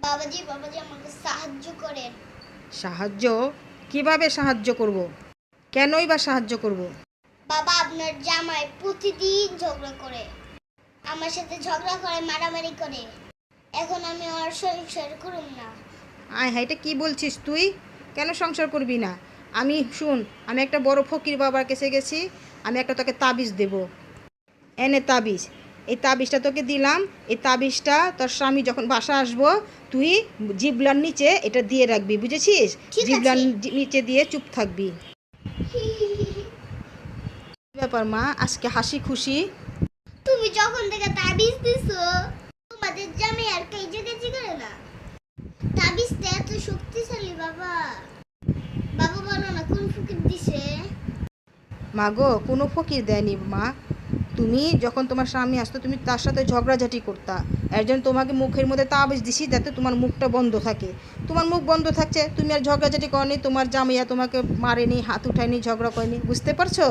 বাবাজি বাবাজি আমাকে সাহায্য করেন। সাহায্য? কিভাবে সাহায্য করব? কেনই বা সাহায্য করব? বাবা আপনার জামাই প্রতিদিন ঝগড়া করে, আমার সাথে ঝগড়া করে, মারামারি করে। এখন আমি আর সংসার করুম না। আয় হায়, এটা কি বলছিস তুই? কেন সংসার করবি না? শুন, আমি একটা বড় ফকির বাবার কাছে গেছি। আমি একটা তোকে তাবিজ দেব। এনে তাবিজ। এই তাবিজটা তোকে দিলাম। এই তাবিজটা তোর স্বামী যখন বাসা আসবো, তুই জিবলার নিচে এটা দিয়ে রাখবি, বুঝেছিস? ঠিক জিবলার আছে। নিচে দিয়ে চুপ থাকবি। কি ব্যাপার মা, আজকে হাসি খুশি? তুমি যখন থেকে তাবিজ দিছো, তোমাদের জামাই আর কাইজাকাজি করে না। তাবিজটা এত শক্তিশালী বাবা। বাবা বলো না কোন ফকির দিছে? মা গো, কোনো ফকির দেয়নি মা। তুমি যখন তোমার স্বামী আসতো, তুমি তার সাথে ঝগড়াঝাটি করতা। এর জন্য তোমাকে মুখের মধ্যে তাবিজ দিছি, যাতে তোমার মুখটা বন্ধ থাকে। তোমার মুখ বন্ধ থাকছে, তুমি আর ঝগড়াঝাটি করনি, তোমার জামাইয়া তোমাকে মারেনি, হাত উঠায়নি, ঝগড়া করেনি, বুঝতে পারছো?